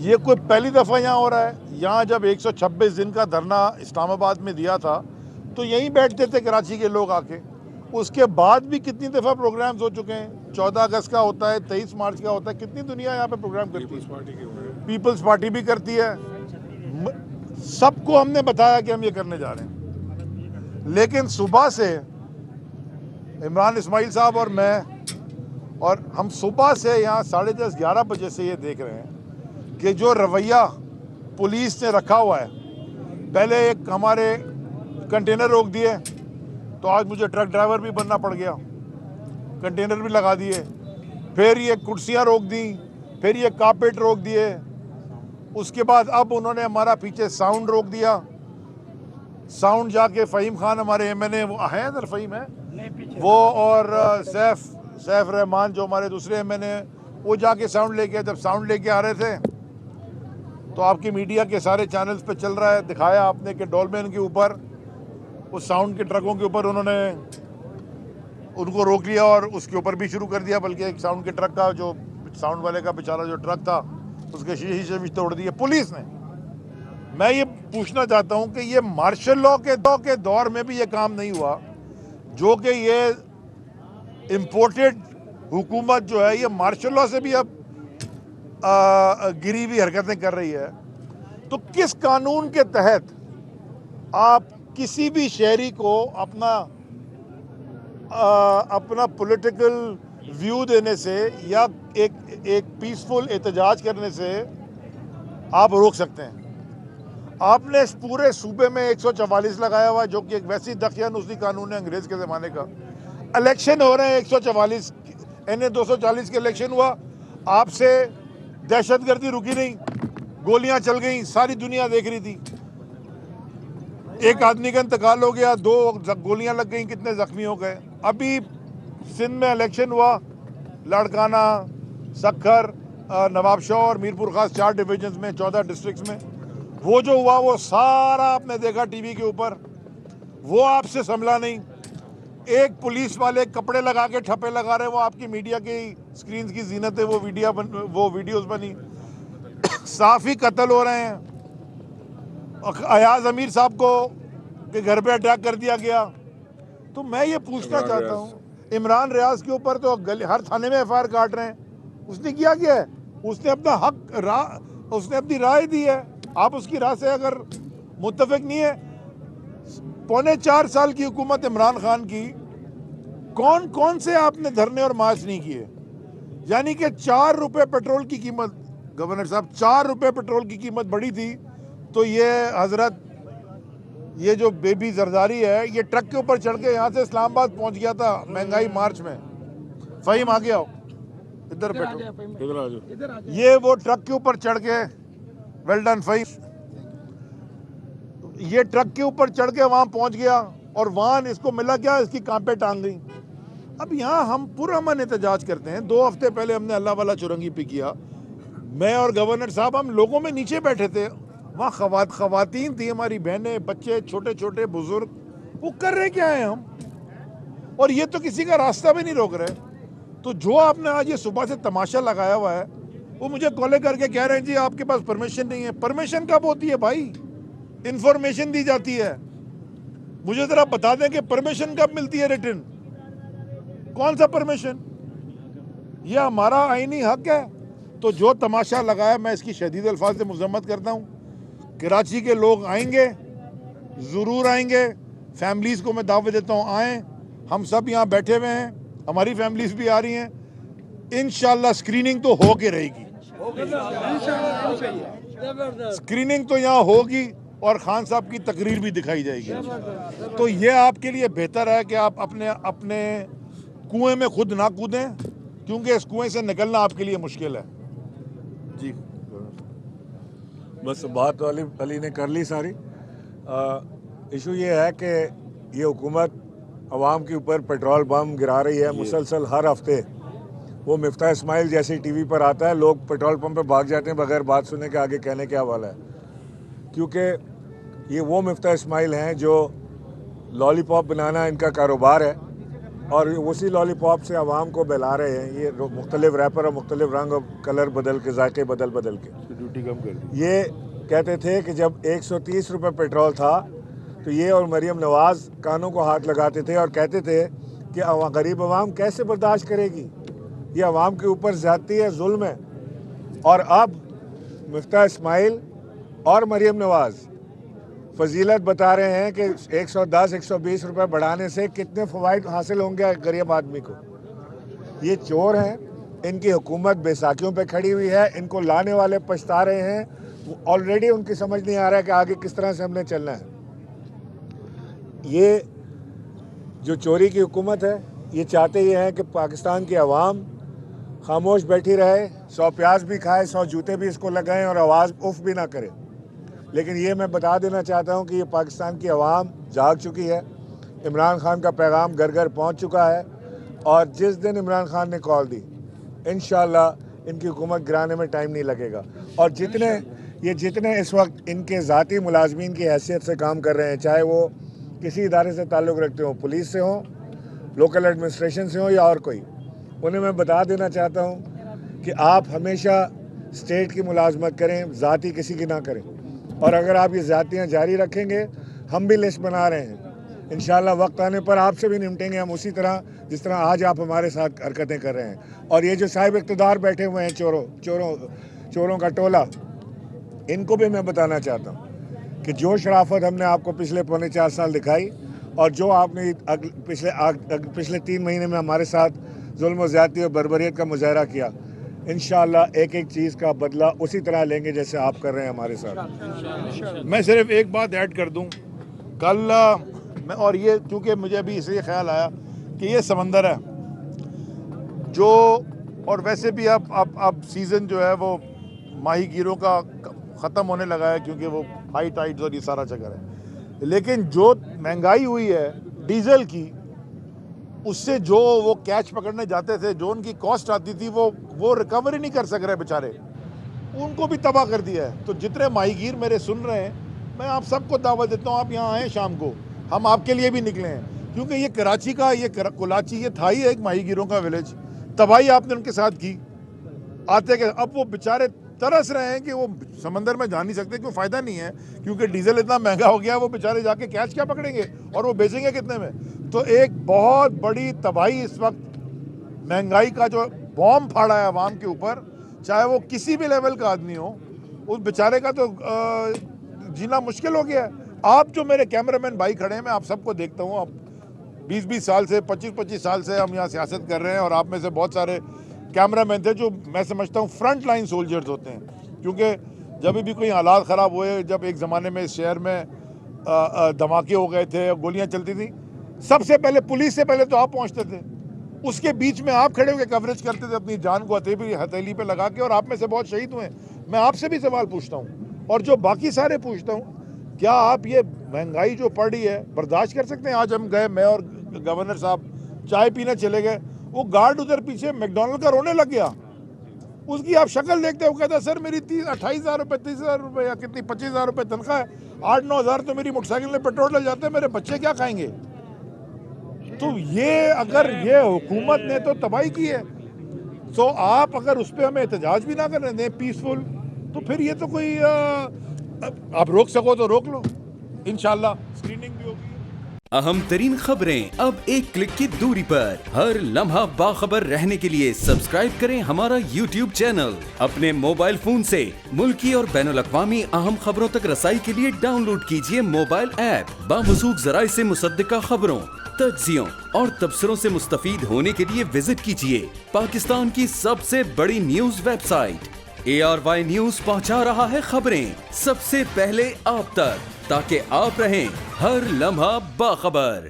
ये कोई पहली दफ़ा यहाँ हो रहा है। यहाँ जब 126 दिन का धरना इस्लामाबाद में दिया था तो यहीं बैठते थे कराची के लोग आके। उसके बाद भी कितनी दफ़ा प्रोग्राम्स हो चुके हैं। 14 अगस्त का होता है, 23 मार्च का होता है, कितनी दुनिया यहाँ पे प्रोग्राम करती है। पीपल्स पार्टी भी करती है। सबको हमने बताया कि हम ये करने जा रहे हैं, लेकिन सुबह से इमरान इस्माइल साहब और मैं और हम सुबह से यहाँ 10:30-11 बजे से ये देख रहे हैं कि जो रवैया पुलिस ने रखा हुआ है। पहले एक हमारे कंटेनर रोक दिए तो आज मुझे ट्रक ड्राइवर भी बनना पड़ गया, कंटेनर भी लगा दिए। फिर ये कुर्सियाँ रोक दी, फिर ये कारपेट रोक दिए। उसके बाद अब उन्होंने हमारा पीछे साउंड रोक दिया। साउंड जाके फ़हीम खान हमारे एमएनए वो हैं इधर, फ़हीम है वो, और सैफ रहमान जो हमारे दूसरे एमएनए, वो जाके साउंड लेके, जब साउंड लेके आ रहे थे तो आपकी मीडिया के सारे चैनल्स पे चल रहा है, दिखाया आपने कि डॉलमेन के ऊपर, उस साउंड के ट्रकों के ऊपर उन्होंने उनको रोक लिया और उसके ऊपर भी शुरू कर दिया। बल्कि एक साउंड के ट्रक का, जो साउंड वाले का बेचारा जो ट्रक था, उसके शीशे भी तोड़ दिए पुलिस ने। मैं ये पूछना चाहता हूँ कि ये मार्शल लॉ के दौर में भी ये काम नहीं हुआ, जो कि ये इम्पोर्टेड हुकूमत जो है ये मार्शल लॉ से भी अब गिरी हुई हरकतें कर रही है। तो किस कानून के तहत आप किसी भी शहरी को अपना पॉलिटिकल व्यू देने से या एक पीसफुल एहतजाज करने से आप रोक सकते हैं? आपने इस पूरे सूबे में 144 लगाया हुआ, जो कि एक वैसी दखियानुसी कानून है अंग्रेज के ज़माने का। इलेक्शन हो रहे हैं, 144 NA 240 के इलेक्शन हुआ, आपसे दहशतगर्दी रुकी नहीं, गोलियां चल गई, सारी दुनिया देख रही थी। एक आदमी का इंतकाल हो गया, 2 गोलियां लग गई, कितने जख्मी हो गए। अभी सिंध में इलेक्शन हुआ, लाड़काना, सक्खर, नवाबशाह और मीरपुर खास 4 डिवीजन्स में, 14 डिस्ट्रिक्ट्स में। वो जो हुआ वो सारा आपने देखा टीवी के ऊपर, वो आपसे संभला नहीं। एक पुलिस वाले कपड़े लगा के ठप्पे लगा रहे, वो आपकी मीडिया की स्क्रीन की जीनत है, वो वीडियोस बनी। साफ ही कत्ल हो रहे हैं। अयाज अमीर साहब को के घर पे अटैक कर दिया गया। तो मैं ये पूछना चाहता हूँ, इमरान रियाज के ऊपर तो हर थाने में FIR काट रहे हैं। उसने किया क्या है? उसने अपना हक उसने अपनी राय दी है। आप उसकी राय से अगर मुत्तफिक नहीं है, 4.25 साल की हुकूमत इमरान खान की, कौन कौन से आपने धरने और मार्च नहीं किए? यानी कि 4 रुपए पेट्रोल की कीमत, गवर्नर साहब 4 रुपए पेट्रोल की कीमत बढ़ी थी, तो ये हजरत, ये जो बेबी जरदारी है, ये ट्रक के ऊपर चढ़ के यहाँ से इस्लामाबाद पहुँच गया था महंगाई मार्च में। फ़हीम आ गया हो, इधर बैठो। ये वो ट्रक के ऊपर चढ़ के, वेल डन फ़हीम, ये ट्रक के ऊपर चढ़ के वहाँ पहुँच गया और वहाँ इसको मिला क्या? इसकी कांपे टांग गई। अब यहाँ हम पुरअमन एहतजाज करते हैं। 2 हफ्ते पहले हमने अल्लाह वाला चुरंगी पे किया, मैं और गवर्नर साहब, हम लोगों में नीचे बैठे थे, वहाँ खवातीन थी, हमारी बहनें, बच्चे, छोटे छोटे बुजुर्ग, वो कर रहे क्या है हम? और ये तो किसी का रास्ता भी नहीं रोक रहे। तो जो आपने आज ये सुबह से तमाशा लगाया हुआ है, वो मुझे कॉल करके कह रहे हैं जी आपके पास परमिशन नहीं है। परमिशन कब होती है भाई? इंफॉर्मेशन दी जाती है। मुझे जरा बता दें कि परमिशन कब मिलती है रिटन? कौन सा परमिशन? ये हमारा आईनी हक है। तो जो तमाशा लगाया, मैं इसकी शदीद अल्फाज से मजम्मत करता हूँ। कराची के लोग आएंगे, ज़रूर आएंगे, फैमिलीज़ को मैं दावत देता हूँ आएँ। हम सब यहाँ बैठे हुए हैं, हमारी फैमिलीज़ भी आ रही हैं। इंशाल्लाह स्क्रीनिंग तो हो के रहेगी, स्क्रीनिंग तो यहाँ होगी और खान साहब की तकरीर भी दिखाई जाएगी। तो ये आपके लिए बेहतर है कि आप अपने कुएं में खुद ना कूदें, क्योंकि इस कुएं से निकलना आपके लिए मुश्किल है। जी बस बात अली ने कर ली सारी। इशू ये है कि ये हुकूमत आवाम के ऊपर पेट्रोल बम गिरा रही है मुसलसल हर हफ्ते। वो मिफ्ता इस्माइल जैसे टीवी पर आता है, लोग पेट्रोल पंप पे भाग जाते हैं बगैर बात सुने के, आगे कहने क्या वाला है। क्योंकि ये वो मिफ्ता इस्माइल हैं जो लॉलीपॉप बनाना इनका कारोबार है। और उसी लॉलीपॉप से आवाम को बहला रहे हैं। ये मुख्तलिफ रैपर और मुख्तलिफ रंग और कलर बदल के, जायके बदल बदल के ड्यूटी कम कर दी। ये कहते थे कि जब 130 रुपये पेट्रोल था तो ये और मरीम नवाज़ कानों को हाथ लगाते थे और कहते थे कि गरीब आवाम कैसे बर्दाश्त करेगी, ये आवाम के ऊपर ज़्यादती है, जुल्म है। और अब मिफ्ता इस्माइल और मरीम नवाज़ फजीलत बता रहे हैं कि 110-120 रुपये बढ़ाने से कितने फ़वाइद हासिल होंगे गरीब आदमी को। ये चोर हैं, इनकी हुकूमत बैसाखियों पे खड़ी हुई है, इनको लाने वाले पछता रहे हैं। ऑलरेडी उनकी समझ नहीं आ रहा है कि आगे किस तरह से हमने चलना है। ये जो चोरी की हुकूमत है, ये चाहते ये हैं कि पाकिस्तान की आवाम खामोश बैठी रहे, 100 प्याज भी खाए, 100 जूते भी इसको लगाएं और आवाज़ उफ भी ना करे। लेकिन ये मैं बता देना चाहता हूँ कि ये पाकिस्तान की आवाम जाग चुकी है। इमरान खान का पैगाम घर घर पहुँच चुका है और जिस दिन इमरान खान ने कॉल दी, इंशाअल्लाह इनकी हुकूमत गिराने में टाइम नहीं लगेगा। और जितने इस वक्त इनके ज़ाती मुलाजमीन की हैसियत से काम कर रहे हैं, चाहे वो किसी इदारे से ताल्लुक़ रखते हों, पुलिस से हों, लोकल एडमिनिस्ट्रेशन से हों या और कोई, उन्हें मैं बता देना चाहता हूँ कि आप हमेशा स्टेट की मुलाजमत करें, ज़ाती किसी की ना करें। और अगर आप ये ज़ातियाँ जारी रखेंगे, हम भी लिस्ट बना रहे हैं, इंशाअल्लाह वक्त आने पर आपसे भी निपटेंगे हम उसी तरह जिस तरह आज आप हमारे साथ हरकतें कर रहे हैं। और ये जो साहिब इक़्तिदार बैठे हुए हैं, चोरों का टोला, इनको भी मैं बताना चाहता हूँ कि जो शराफत हमने आपको पिछले 4.25 साल दिखाई और जो आपने पिछले 3 महीने में हमारे साथ जुल्म व ज़्यादती और बर्बरियत का मुजाहरा किया, इंशाअल्लाह एक एक चीज़ का बदला उसी तरह लेंगे जैसे आप कर रहे हैं हमारे साथ। मैं सिर्फ एक बात ऐड कर दूं, कल मैं, और ये क्योंकि मुझे अभी इसलिए ख्याल आया कि ये समंदर है जो, और वैसे भी अब सीज़न जो है वो माही गिरों का ख़त्म होने लगा है क्योंकि वो हाई टाइड्स और ये सारा चक्कर है। लेकिन जो महंगाई हुई है डीजल की, उससे जो वो कैच पकड़ने जाते थे, जो उनकी कॉस्ट आती थी, वो रिकवर ही नहीं कर सक रहे बेचारे, उनको भी तबाह कर दिया है। तो जितने माहीगीर मेरे सुन रहे हैं, मैं आप सबको दावत देता हूँ, आप यहाँ आएँ शाम को, हम आपके लिए भी निकले हैं। क्योंकि ये कराची का, ये कुलाची, ये था ही एक माहीगीरों का विलेज, तबाही आपने उनके साथ की आते के। अब वो बेचारे तरस रहे हैं कि वो समंदर में जा नहीं सकते, क्यों, फ़ायदा नहीं है, क्योंकि डीजल इतना महंगा हो गया, वो बेचारे जाके कैच क्या पकड़ेंगे और वो बेचेंगे कितने में। तो एक बहुत बड़ी तबाही इस वक्त, महंगाई का जो बॉम्ब फाड़ा है आवाम के ऊपर, चाहे वो किसी भी लेवल का आदमी हो, उस बेचारे का तो जीना मुश्किल हो गया है। आप जो मेरे कैमरामैन भाई खड़े हैं, मैं आप सबको देखता हूँ, अब 20-20 साल से, 25-25 साल से हम यहाँ सियासत कर रहे हैं, और आप में से बहुत सारे कैमरामैन थे जो मैं समझता हूँ फ्रंट लाइन सोल्जर्स होते हैं। क्योंकि जब भी कोई हालात ख़राब हुए, जब एक ज़माने में इस शहर में धमाके हो गए थे, गोलियाँ चलती थी, सबसे पहले पुलिस से पहले तो आप पहुँचते थे, उसके बीच में आप खड़े होकर कवरेज करते थे अपनी जान को हथेली पे लगा के, और आप में से बहुत शहीद हुए। मैं आपसे भी सवाल पूछता हूँ और जो बाकी सारे पूछता हूँ, क्या आप ये महंगाई जो पड़ रही है बर्दाश्त कर सकते हैं? आज हम गए, मैं और गवर्नर साहब चाय पीने चले गए, वो गार्ड उधर पीछे मैकडॉनल्ड का रोने लग गया। उसकी आप शक्ल देखते हो, कहता सर मेरी 28,000 रुपये, 30,000 रुपये या कितनी 25,000 रुपये तनख्वाह है, 8-9 हज़ार तो मेरी मोटरसाइकिल में पेट्रोल डल जाते हैं, मेरे बच्चे क्या खाएंगे? तो ये अगर ये हुकूमत ने तो तबाही की है, तो आप अगर उस पर हमें एहतजाज भी ना करने दें पीसफुल, तो फिर ये तो कोई आप रोक सको तो रोक लो, इंशाल्लाह स्क्रीनिंग भी होगी। अहम तरीन खबरें अब एक क्लिक की दूरी पर, हर लम्हा बाखबर रहने के लिए सब्सक्राइब करें हमारा YouTube चैनल। अपने मोबाइल फोन से मुल्की और बैनुल-अक़वामी अहम खबरों तक रसाई के लिए डाउनलोड कीजिए मोबाइल ऐप। बामसूख ज़राए से मुसद्दिका खबरों, तज्ज़ियों और तबसरों से मुस्तफीद होने के लिए विजिट कीजिए पाकिस्तान की सबसे बड़ी न्यूज वेबसाइट। ARY न्यूज पहुंचा रहा है खबरें सबसे पहले आप तक, ताकि आप रहें हर लम्हा बाखबर।